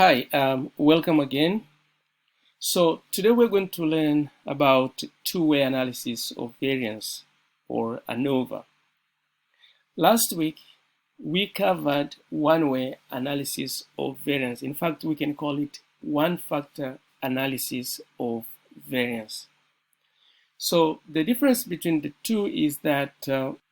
Hi, welcome again. So today we're going to learn about two-way analysis of variance, or ANOVA. Last week we covered one-way analysis of variance. In fact, we can call it one-factor analysis of variance. So the difference between the two is that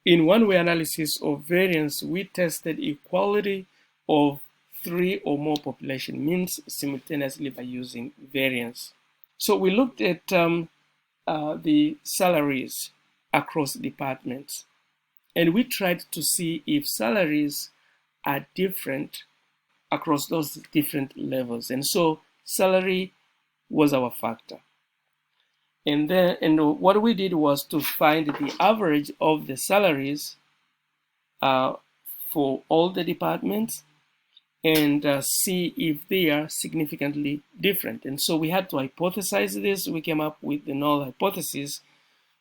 in one-way analysis of variance, we tested equality of three or more population means simultaneously by using variance. So we looked at the salaries across departments, and we tried to see if salaries are different across those different levels. And so salary was our factor. And what we did was to find the average of the salaries for all the departments and see if they are significantly different. And so we had to hypothesize this. We came up with the null hypothesis,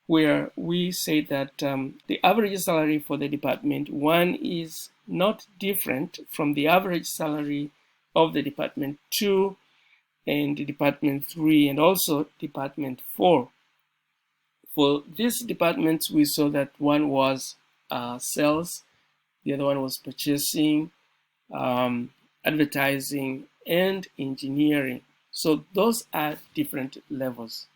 where we say that the average salary for the department 1 is not different from the average salary of the department 2 and the department 3 and also department 4. For these departments, we saw that one was sales, the other one was purchasing, advertising, and engineering. So those are different levels.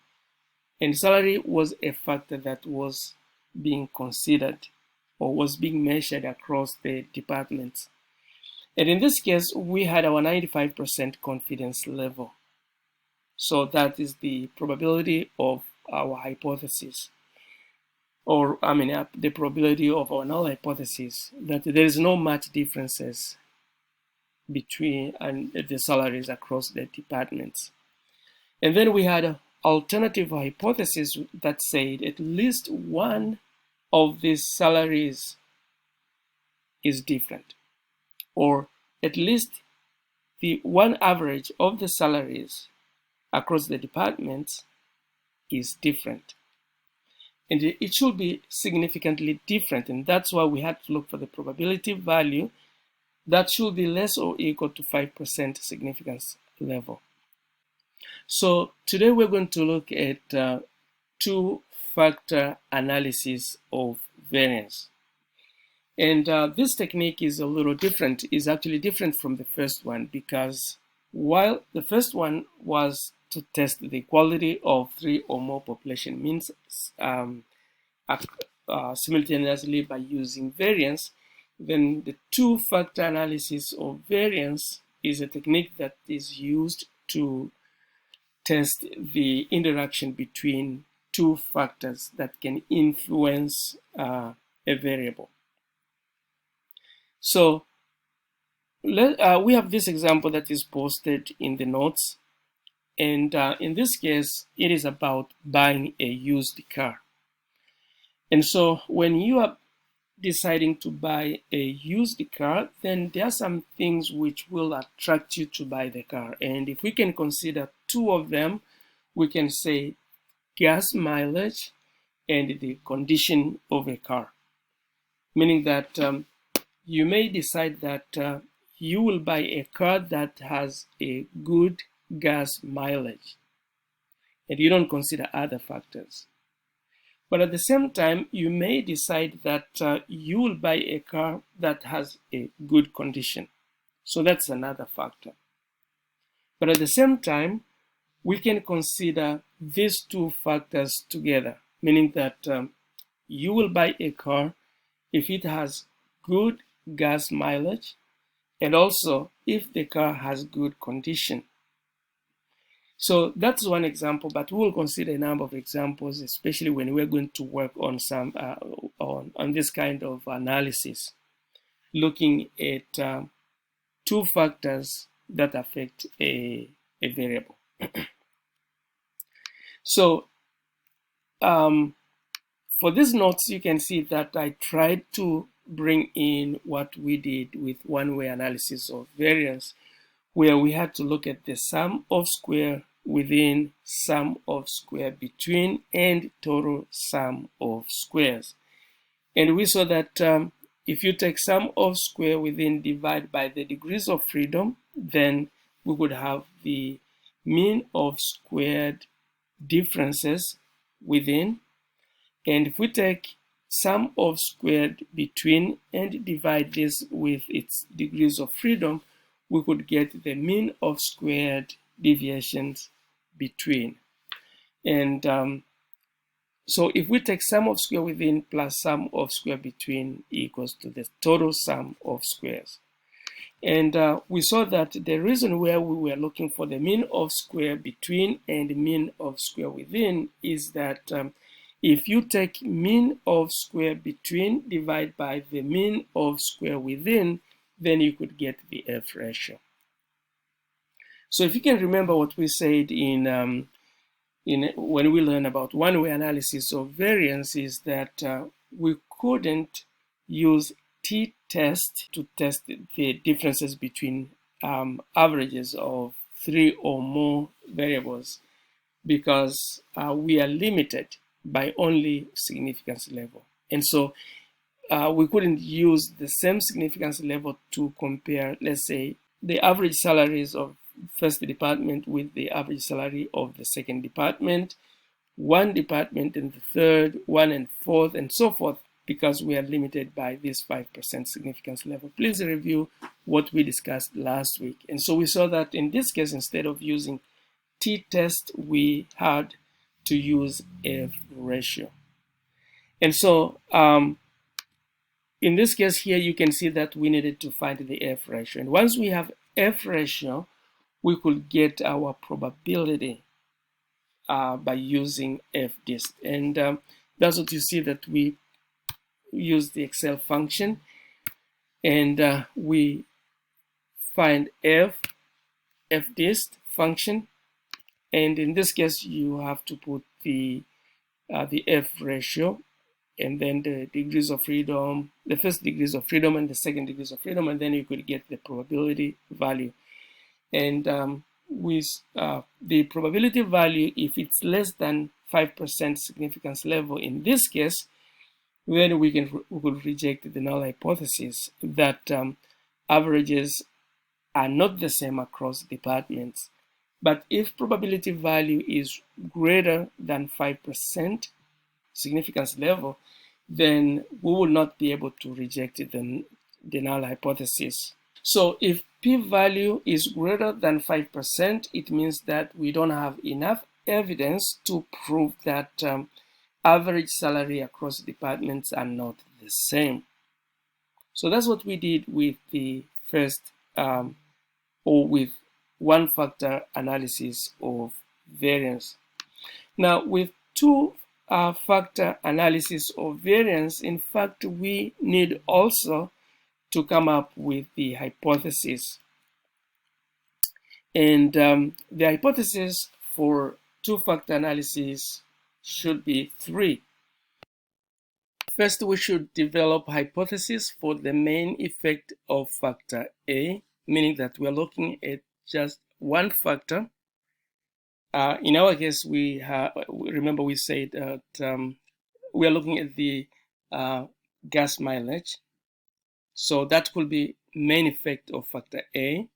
And salary was a factor that was being considered or was being measured across the departments. And in this case, we had our 95% confidence level. So that is the probability of our hypothesis, or the probability of our null hypothesis that there is no much differences between the salaries across the departments. And then we had an alternative hypothesis that said at least one of these salaries is different, or at least the one average of the salaries across the departments is different. And it should be significantly different, and that's why we had to look for the probability value that should be less or equal to 5% significance level. So today we're going to look at two-factor analysis of variance. And this technique is a little different, is actually different from the first one, because while the first one was to test the equality of three or more population means simultaneously by using variance, then the two-factor analysis of variance is a technique that is used to test the interaction between two factors that can influence a variable. So we have this example that is posted in the notes. And in this case, it is about buying a used car. And so when you are deciding to buy a used car, then there are some things which will attract you to buy the car. And if we can consider two of them, we can say gas mileage and the condition of a car. Meaning that you may decide that you will buy a car that has a good gas mileage, and you don't consider other factors. But at the same time, you may decide that you will buy a car that has a good condition. So that's another factor. But at the same time, we can consider these two factors together, meaning that you will buy a car if it has good gas mileage and also if the car has good condition. So that's one example, but we will consider a number of examples, especially when we're going to work on some on this kind of analysis, looking at two factors that affect a variable. So for these notes, you can see that I tried to bring in what we did with one-way analysis of variance, where we had to look at the sum of square within, sum of square between, and total sum of squares. And we saw that if you take sum of square within divide by the degrees of freedom, then we would have the mean of squared differences within. And if we take sum of squared between and divide this with its degrees of freedom, we could get the mean of squared deviations between. And so if we take sum of square within plus sum of square between equals to the total sum of squares. And we saw that the reason where we were looking for the mean of square between and mean of square within is that if you take mean of square between divide by the mean of square within, then you could get the F ratio. So if you can remember what we said in when we learn about one-way analysis of variance, is that we couldn't use t-test to test the differences between averages of 3 or more variables, because we are limited by only significance level. And so we couldn't use the same significance level to compare, let's say, the average salaries of first department with the average salary of the second department, one department and the third, one and fourth, and so forth, because we are limited by this 5% significance level. Please review what we discussed last week. And so we saw that in this case, instead of using t-test, we had to use F ratio. And so in this case here, you can see that we needed to find the F ratio. And once we have F ratio, we could get our probability by using FDist. And that's what you see, that we use the Excel function and we find FDist function. And in this case, you have to put the F ratio and then the degrees of freedom, the first degrees of freedom and the second degrees of freedom, and then you could get the probability value. And with the probability value, if it's less than 5% significance level in this case, then we could reject the null hypothesis that averages are not the same across departments. But if probability value is greater than 5% significance level, then we will not be able to reject the null hypothesis. So if p-value is greater than 5%, it means that we don't have enough evidence to prove that average salary across departments are not the same. So that's what we did with the first or with one-factor analysis of variance. Now, with two-factor analysis of variance, in fact, we need also to come up with the hypothesis. And the hypothesis for two-factor analysis should be 3. First, we should develop hypothesis for the main effect of factor A, meaning that we are looking at just one factor. In our case, remember we said that we are looking at the gas mileage. So that could be main effect of factor A.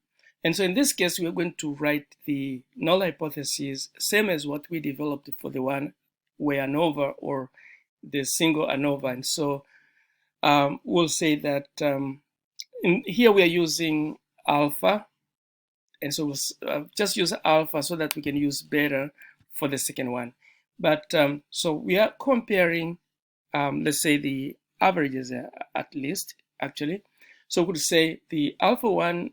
And so in this case, we are going to write the null hypothesis, same as what we developed for the one-way ANOVA or the single ANOVA. And so we'll say that here we are using alpha. And so we'll just use alpha so that we can use beta for the second one. But so we are comparing, let's say, the averages at least, actually. So we could say the alpha 1,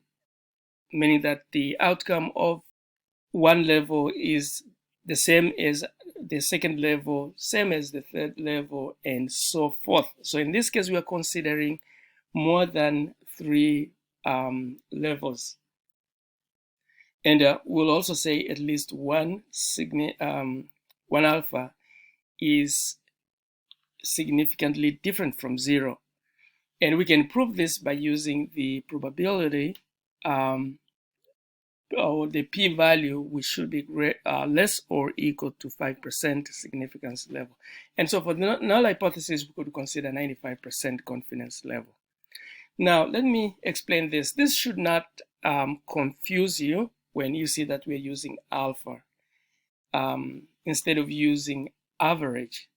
meaning that the outcome of one level is the same as the second level, same as the third level, and so forth. So in this case, we are considering more than 3 levels. And we'll also say at least one alpha is significantly different from 0. And we can prove this by using the probability or the p-value, which should be less or equal to 5% significance level. And so for the null hypothesis, we could consider 95% confidence level. Now, let me explain this. This should not confuse you. when you see that we're using alpha instead of using average.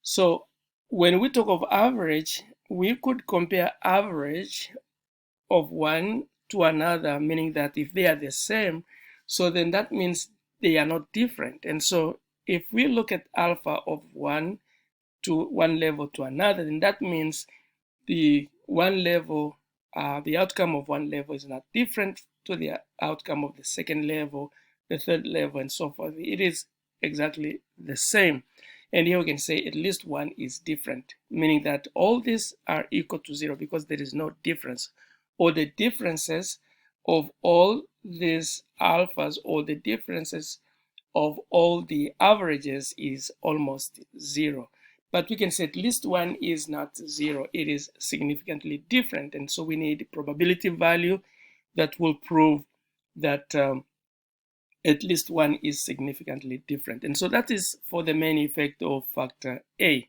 So when we talk of average, we could compare average of one to another, meaning that if they are the same, so then that means they are not different. And so if we look at alpha of one to one level to another, then that means the one level, the outcome of one level is not different to the outcome of the second level, the third level, and so forth. It is exactly the same. And here we can say at least one is different, meaning that all these are equal to 0 because there is no difference, or the differences of all these alphas or the differences of all the averages is almost 0. But we can say at least one is not 0, it is significantly different. And so we need a probability value that will prove that at least one is significantly different. And so that is for the main effect of factor A.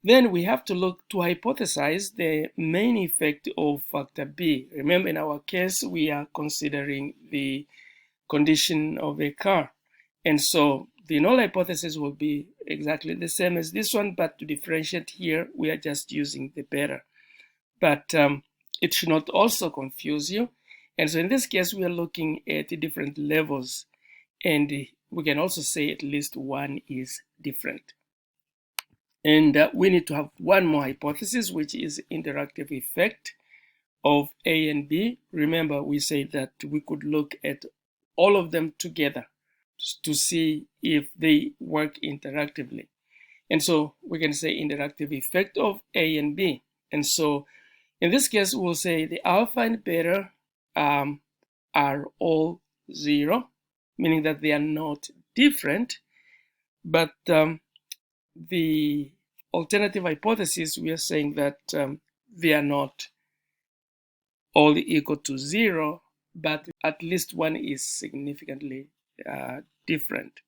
Then we have to look to hypothesize the main effect of factor B. Remember, in our case, we are considering the condition of a car. And so the null hypothesis will be exactly the same as this one, but to differentiate here, we are just using the beta. But it should not also confuse you. And so in this case, we are looking at different levels, and we can also say at least one is different. And we need to have one more hypothesis, which is interactive effect of A and B. Remember, we said that we could look at all of them together to see if they work interactively. And so we can say interactive effect of A and B. And so in this case, we'll say the alpha and beta are all 0, meaning that they are not different. But the alternative hypothesis, we are saying that they are not all equal to 0, but at least one is significantly different.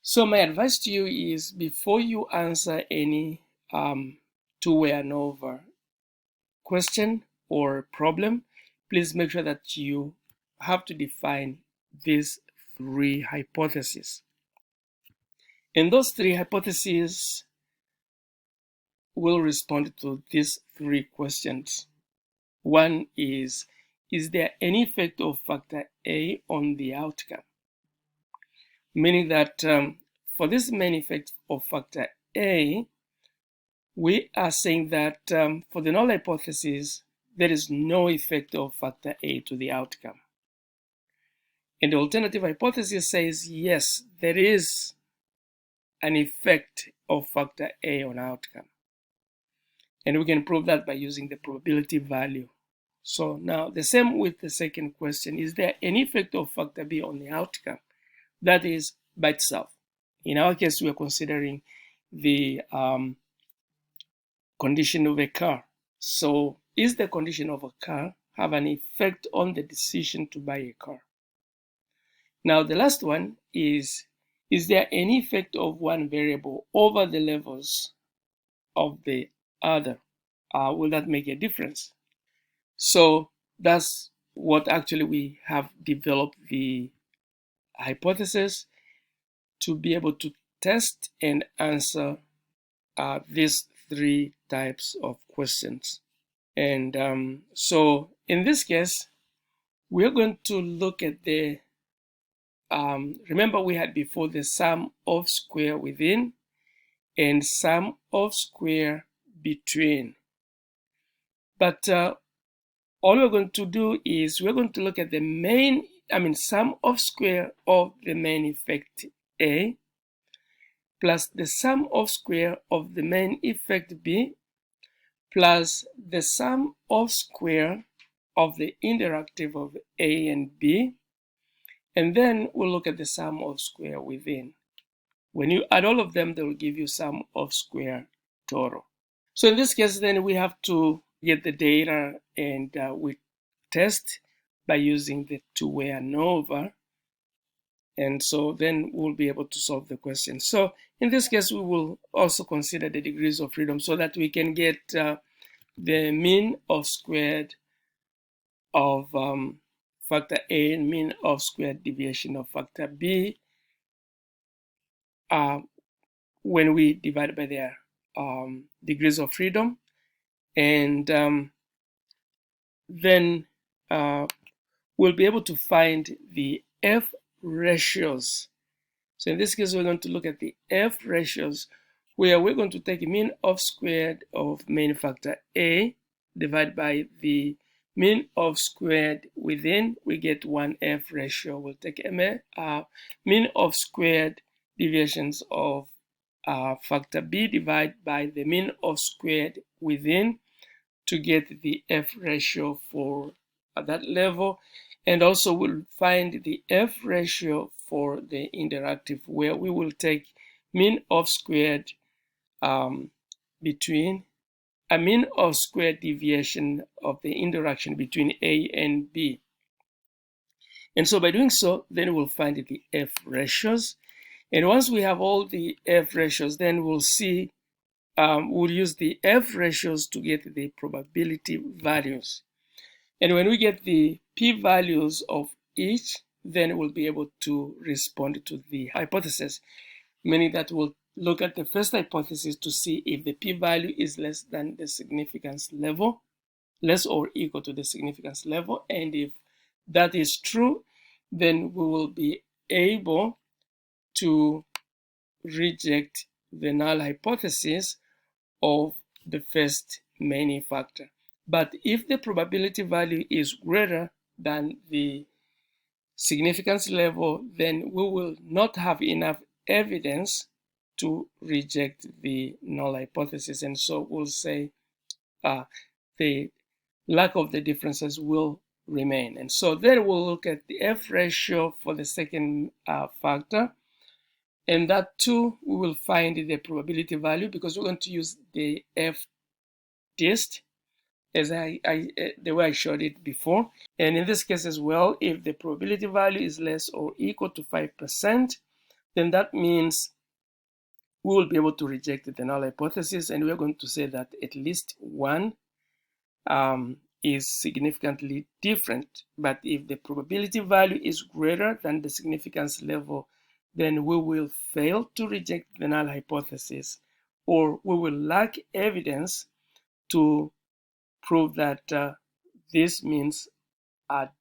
So my advice to you is, before you answer any two-way ANOVA question or problem, please make sure that you have to define these 3 hypotheses. And those 3 hypotheses will respond to these 3 questions. One is there any effect of factor A on the outcome? Meaning that for this main effect of factor A, we are saying that for the null hypothesis, there is no effect of factor A to the outcome. And the alternative hypothesis says, yes, there is an effect of factor A on outcome. And we can prove that by using the probability value. So now the same with the second question, is there any effect of factor B on the outcome? That is by itself. In our case, we are considering the condition of a car. So is the condition of a car have an effect on the decision to buy a car? Now the last one is there any effect of one variable over the levels of the other? Will that make a difference? So that's what actually we have developed the hypothesis to be able to test and answer these 3 types of questions. And so in this case, we're going to look at the, remember we had before the sum of square within and sum of square between. But all we're going to do is we're going to look at the main, sum of square of the main effect A plus the sum of square of the main effect B plus the sum of square of the interactive of A and B, and then we'll look at the sum of square within. When you add all of them, they will give you sum of square total. So in this case, then we have to get the data, and we test by using the two-way ANOVA. And so then we'll be able to solve the question. So in this case, we will also consider the degrees of freedom so that we can get the mean of squared of factor A and mean of squared deviation of factor B when we divide by their degrees of freedom. And then we'll be able to find the F ratios. So in this case, we're going to look at the F ratios, where we're going to take mean of squared of main factor A divided by the mean of squared within, we get 1F ratio. We'll take mean of squared deviations of factor B divided by the mean of squared within to get the F ratio for that level. And also we'll find the F ratio for the interactive, where we will take mean of squared between a mean of squared deviation of the interaction between A and B. And so by doing so, then we'll find the F ratios. And once we have all the F ratios, then we'll see, we'll use the F ratios to get the probability values. And when we get the p-values of each, then we'll be able to respond to the hypothesis, meaning that we'll look at the first hypothesis to see if the p-value is less than the significance level, less or equal to the significance level. And if that is true, then we will be able to reject the null hypothesis of the first many factor. But if the probability value is greater than the significance level, then we will not have enough evidence to reject the null hypothesis. And so we'll say the lack of the differences will remain. And so then we'll look at the F ratio for the second factor. And that too, we will find the probability value, because we're going to use the F test as the way I showed it before. And in this case as well, if the probability value is less or equal to 5%, then that means we will be able to reject the null hypothesis, and we're going to say that at least one is significantly different. But if the probability value is greater than the significance level, then we will fail to reject the null hypothesis, or we will lack evidence to prove that these means are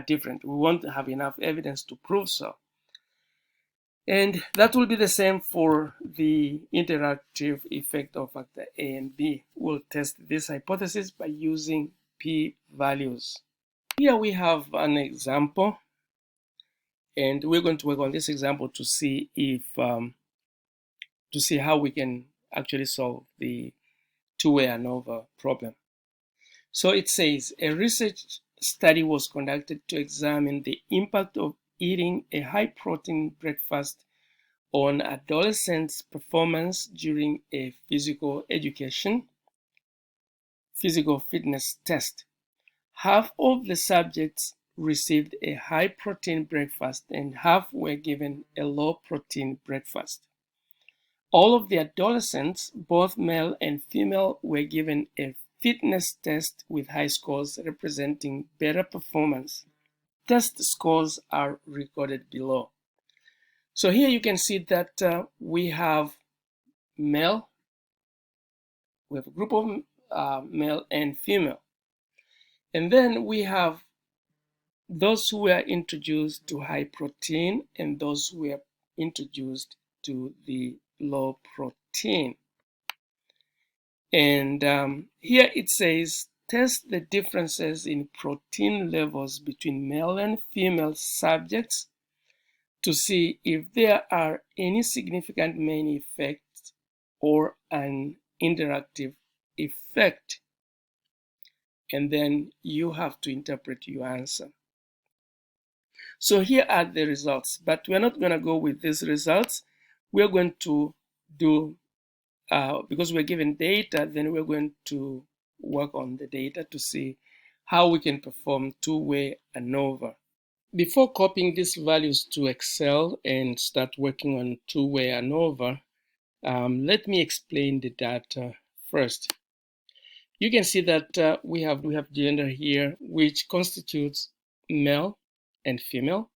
different. We won't have enough evidence to prove so. And that will be the same for the interactive effect of factor A and B. We'll test this hypothesis by using p-values. Here we have an example, and we're going to work on this example to see if to see how we can actually solve the two-way ANOVA problem. So it says a research study was conducted to examine the impact of eating a high-protein breakfast on adolescents' performance during a physical fitness test. Half of the subjects received a high-protein breakfast and half were given a low-protein breakfast. All of the adolescents, both male and female, were given a fitness test with high scores representing better performance. Test scores are recorded below. So here you can see that we have male, we have a group of male and female. And then we have those who were introduced to high protein and those who were introduced to the low protein. And here it says, test the differences in protein levels between male and female subjects to see if there are any significant main effects or an interactive effect. And then you have to interpret your answer. So here are the results, but we're not going to go with these results. We're going to do, because we're given data, then we're going to work on the data to see how we can perform two-way ANOVA. Before copying these values to Excel and start working on two-way ANOVA, let me explain the data first. You can see that we have gender here, which constitutes male and female.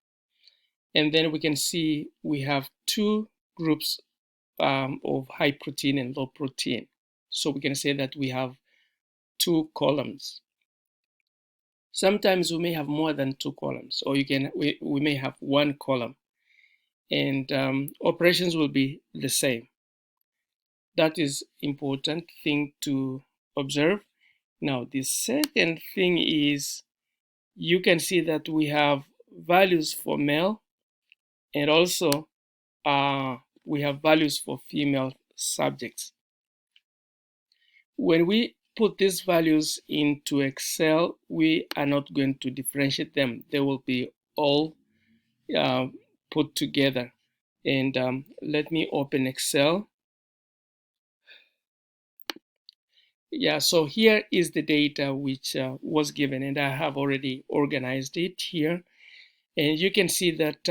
And then we can see we have two groups of high protein and low protein. So we can say that we have two columns. Sometimes we may have more than two columns, or we may have one column, and operations will be the same. That is important thing to observe. Now, the second thing is you can see that we have values for male, and also we have values for female subjects. When we put these values into Excel, we are not going to differentiate them. They will be all put together. And let me open Excel. Yeah, so here is the data which was given, and I have already organized it here. And you can see that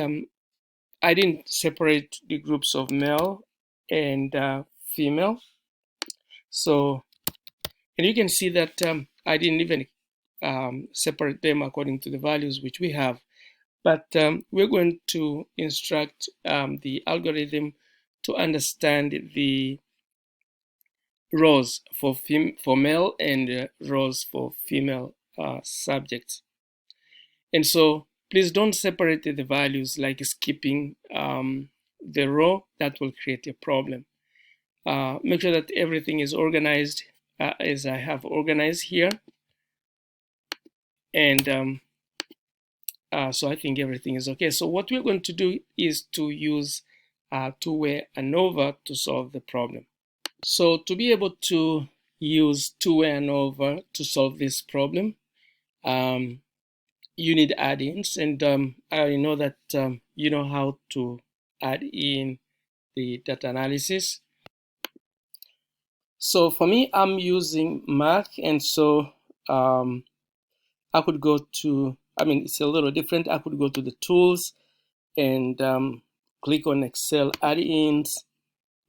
I didn't separate the groups of male and female. So, and you can see that I didn't even separate them according to the values which we have. But we're going to instruct the algorithm to understand the rows for male and rows for female subjects. And so please don't separate the values like skipping the row. That will create a problem. Make sure that everything is organized as I have organized here. And so I think everything is okay. So what we're going to do is to use two-way ANOVA to solve the problem. So to be able to use two-way ANOVA to solve this problem, you need add-ins, and I know that you know how to add in the data analysis. So for me, I'm using Mac, and so I could go to, it's a little different. I could go to the tools and click on Excel add-ins,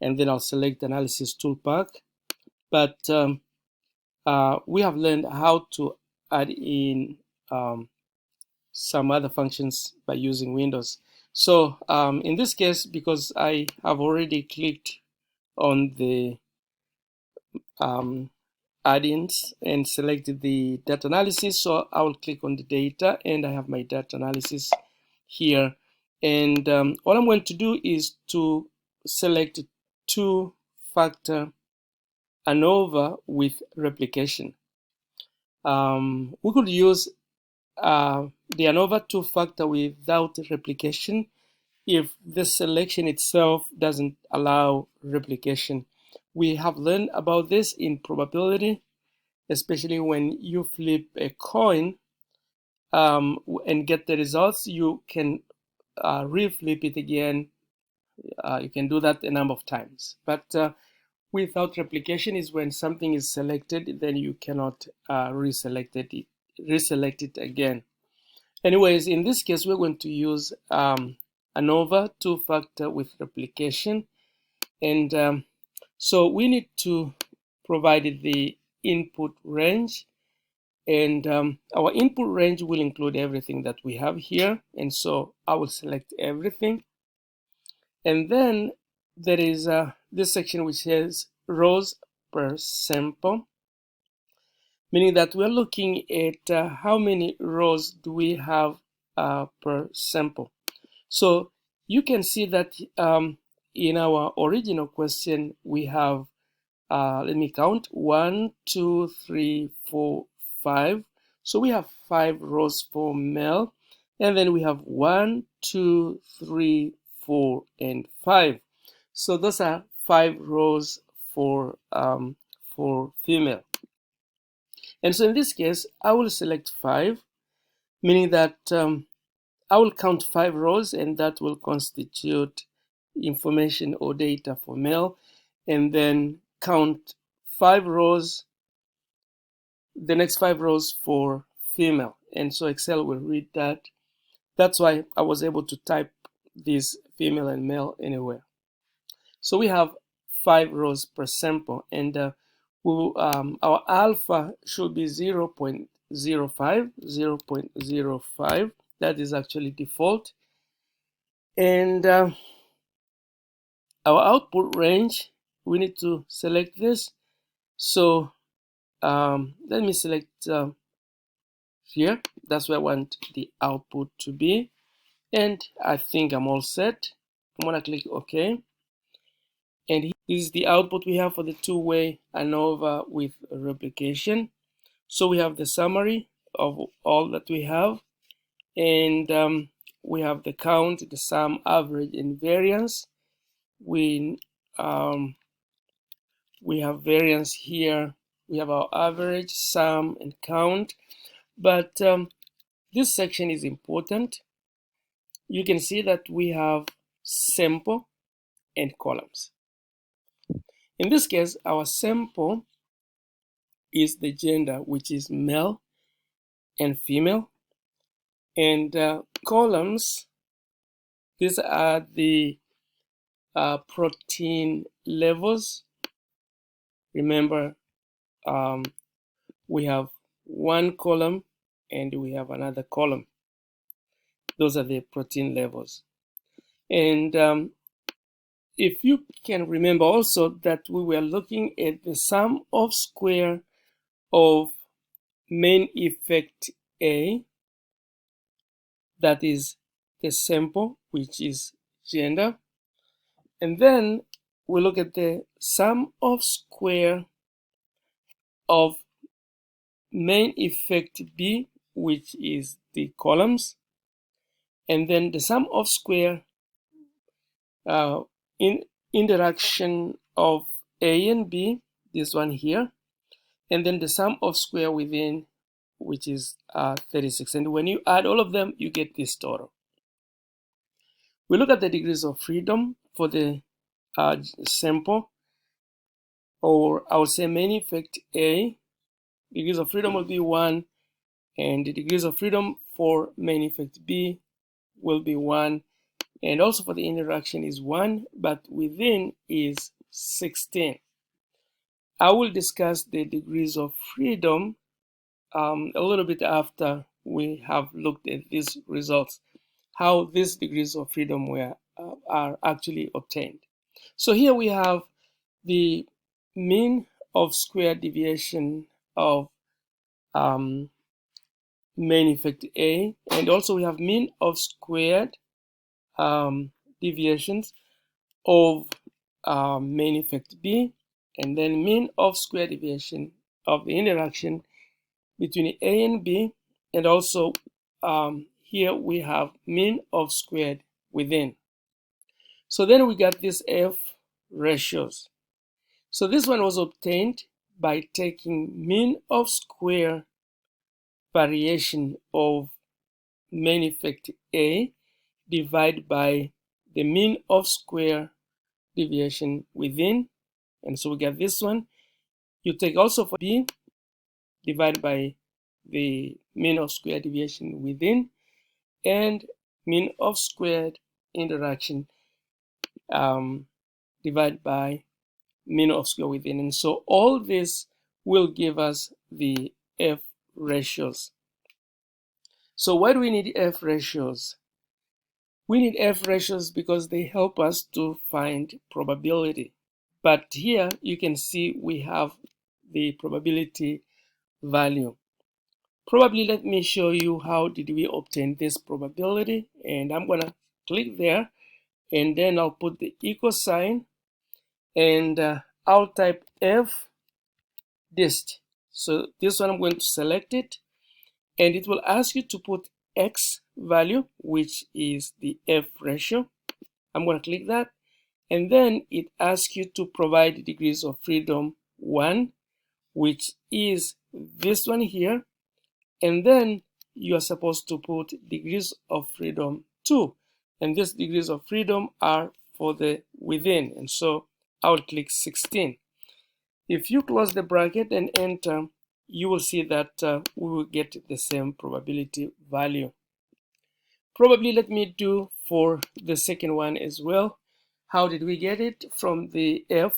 and then I'll select analysis toolpack. But we have learned how to add in some other functions by using Windows. So in this case, because I have already clicked on the add-ins and selected the data analysis, so I will click on the data, and I have my data analysis here. And all I'm going to do is to select two-factor ANOVA with replication. We could use the ANOVA two-factor without replication if the selection itself doesn't allow replication. We have learned about this in probability, especially when you flip a coin and get the results. You can reflip it again. You can do that a number of times. But without replication is when something is selected, then you cannot reselect it again. Anyways, in this case, we're going to use ANOVA two-factor with replication. And so we need to provide the input range. And our input range will include everything that we have here. And so I will select everything. And then there is this section which says rows per sample, meaning that we're looking at how many rows do we have per sample. So you can see that in our original question, we have, let me count, 1, 2, 3, 4, 5. So we have 5 rows for male, and then we have 1, 2, 3, 4, and 5. So those are 5 rows for female. And so in this case, I will select 5, meaning that I will count 5 rows, and that will constitute information or data for male, and then count 5 rows, the next 5 rows for female. And so Excel will read that. That's why I was able to type these female and male anywhere. So we have 5 rows per sample, and our alpha should be 0.8. 0.05. That is actually default. And our output range, we need to select this. So let me select here. That's where I want the output to be. And I think I'm all set. I'm gonna click OK. And this is the output we have for the two-way ANOVA with replication. So we have the summary of all that we have, and we have the count, the sum, average, and variance. We have variance here. We have our average, sum, and count. But this section is important. You can see that we have sample and columns. In this case, our sample is the gender, which is male and female, and columns, these are the protein levels. Remember, we have one column and we have another column. Those are the protein levels. And if you can remember also that we were looking at the sum of square of main effect A, that is the sample, which is gender. And then we look at the sum of square of main effect B, which is the columns. And then the sum of square in interaction of A and B, this one here. And then the sum of square within, which is 36. And when you add all of them, you get this total. We look at the degrees of freedom for the sample, or I would say main effect A. Degrees of freedom will be 1, and the degrees of freedom for main effect B will be 1, and also for the interaction is 1, but within is 16. I will discuss the degrees of freedom a little bit after we have looked at these results, how these degrees of freedom are actually obtained. So here we have the mean of square deviation of main effect A, and also we have mean of squared deviations of main effect B, and then mean of square deviation of the interaction between A and B, and also here we have mean of squared within. So then we got these F ratios. So this one was obtained by taking mean of square variation of main effect A divided by the mean of square deviation within, and so we get this one. You take also for B divided by the mean of square deviation within, and mean of squared interaction divided by mean of square within, and so all this will give us the F ratios. So why do we need F ratios? We need F ratios because they help us to find probability. But here you can see we have the probability value. Probably let me show you how did we obtain this probability, and I'm gonna click there, and then I'll put the equal sign, and I'll type F dist. So this one I'm going to select it, and it will ask you to put X value, which is the F ratio. I'm going to click that, and then it asks you to provide degrees of freedom 1, which is this one here, and then you are supposed to put degrees of freedom 2, and these degrees of freedom are for the within, and so I will click 16. If you close the bracket and enter, you will see that we will get the same probability value. Probably let me do for the second one as well. How did we get it from the F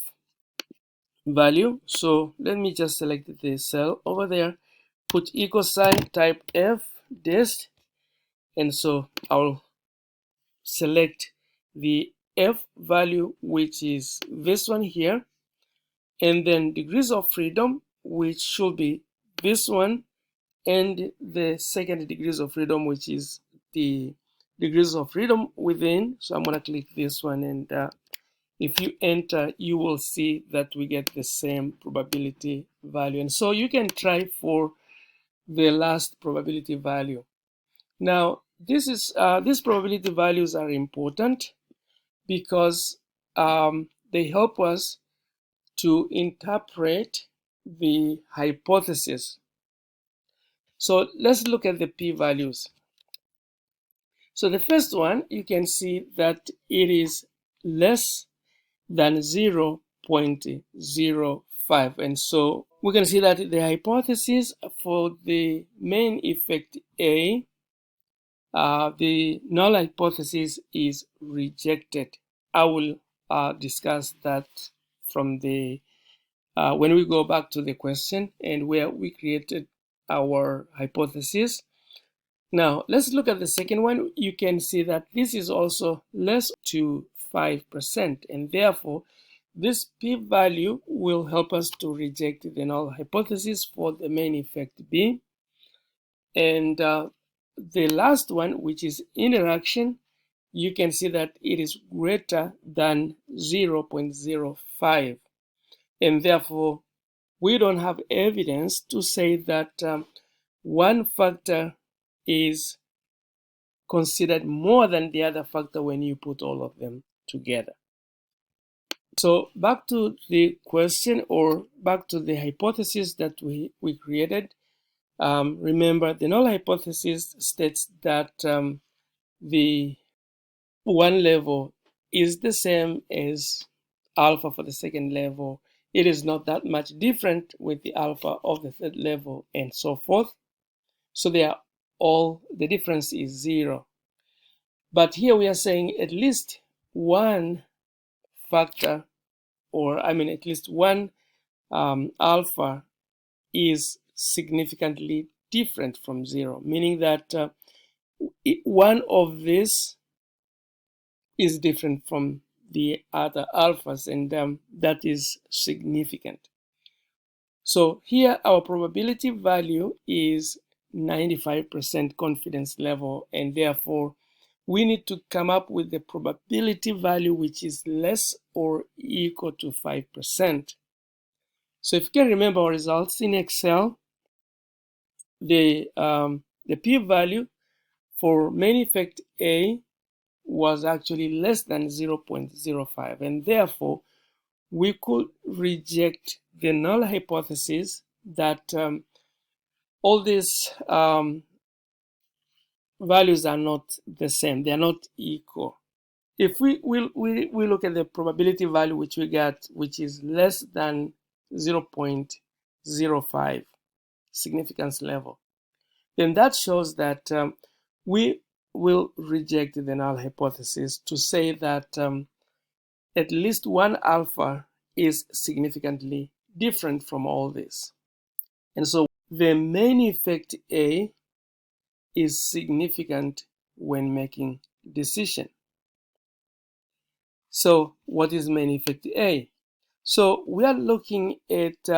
value? So let me just select the cell over there put equal sign, type F dist, and so I'll select the F value, which is this one here, and then degrees of freedom, which should be this one, and the second degrees of freedom, which is the degrees of freedom within. So I'm going to click this one, and if you enter, you will see that we get the same probability value. And so you can try for the last probability value. Now, these probability values are important because they help us to interpret the hypothesis. So let's look at the p-values. So the first one, you can see that it is less than 0.05. And so we can see that the hypothesis for the main effect A, the null hypothesis is rejected. I will discuss that from the when we go back to the question and where we created our hypothesis. Now, let's look at the second one. You can see that this is also less to 5%, and therefore, this p-value will help us to reject the null hypothesis for the main effect B. And the last one, which is interaction, you can see that it is greater than 0.05. And therefore, we don't have evidence to say that one factor is considered more than the other factor when you put all of them together. So back to the question, or back to the hypothesis that we created. Remember, the null hypothesis states that the one level is the same as alpha for the second level. It is not that much different with the alpha of the third level, and so forth. So they are all, the difference is 0. But here we are saying at least one factor, or at least one alpha is significantly different from 0, meaning that one of these is different from the other alphas, and that is significant. So here our probability value is 95% confidence level, and therefore we need to come up with the probability value which is less or equal to 5%. So if you can remember our results in Excel, the p-value for main effect A was actually less than 0.05, and therefore we could reject the null hypothesis that all these values are not the same, they are not equal. If we look at the probability value which we got, which is less than 0.05 significance level, then that shows that we will reject the null hypothesis to say that at least one alpha is significantly different from all this. And so the main effect A is significant when making decision. So what is main effect A? So we are looking at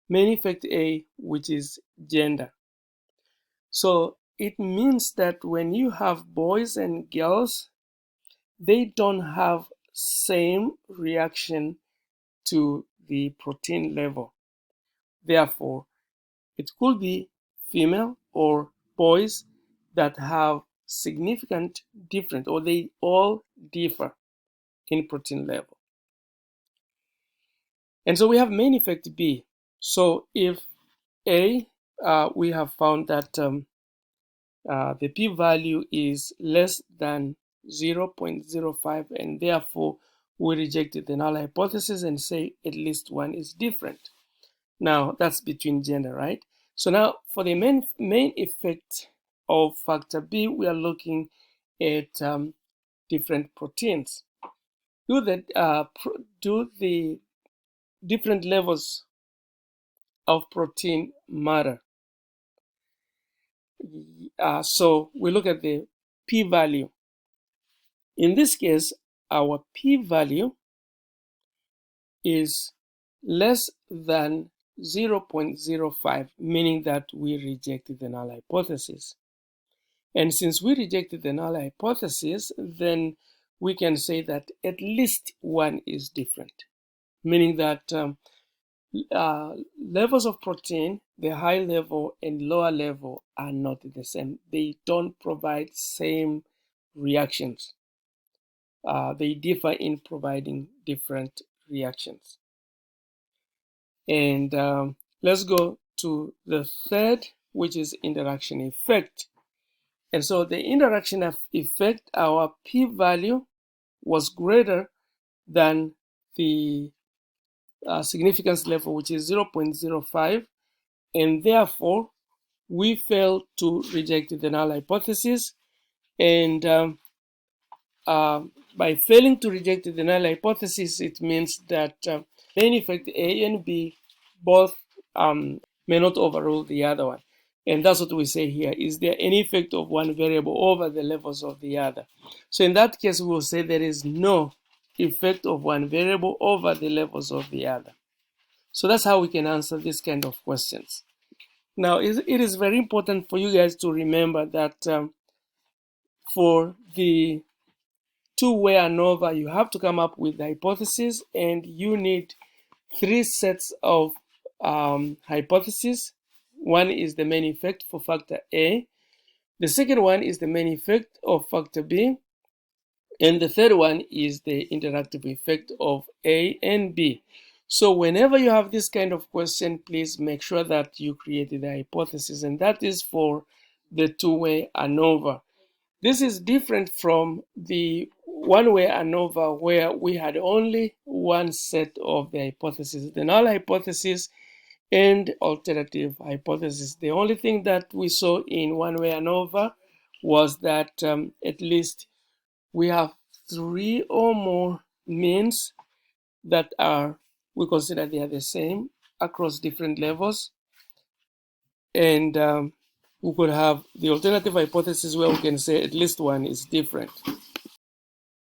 main effect A, which is gender. So it means that when you have boys and girls, they don't have same reaction to the protein level. Therefore, it could be female or boys that have significant different, or they all differ in protein level. And so we have main effect B. So if A, we have found that the p-value is less than 0.05, and therefore we rejected the null hypothesis and say at least one is different. Now that's between gender, right? So now for the main effect of factor B, we are looking at different proteins. Do the different levels of protein matter. So we look at the p-value. In this case, our p-value is less than 0.05, meaning that we rejected the null hypothesis. And since we rejected the null hypothesis, then we can say that at least one is different, meaning that levels of protein, the high level and lower level, are not the same. They don't provide same reactions. They differ in providing different reactions. And let's go to the third, which is interaction effect. And so the interaction effect, our p-value was greater than the significance level, which is 0.05, and therefore we failed to reject the null hypothesis. And by failing to reject the null hypothesis, it means that main effect A and B both may not overrule the other one. And that's what we say here. Is there any effect of one variable over the levels of the other? So in that case, we will say there is no effect of one variable over the levels of the other. So that's how we can answer this kind of questions. Now, it is very important for you guys to remember that for the two-way ANOVA, you have to come up with the hypothesis, and you need three sets of hypotheses. One is the main effect for factor A. The second one is the main effect of factor B. And the third one is the interactive effect of A and B. So whenever you have this kind of question, please make sure that you create the hypothesis, and that is for the two-way ANOVA. This is different from the one-way ANOVA, where we had only one set of the hypothesis, the null hypothesis and alternative hypothesis. The only thing that we saw in one-way ANOVA was that at least we have three or more means that we consider they are the same across different levels. And we could have the alternative hypothesis where we can say at least one is different.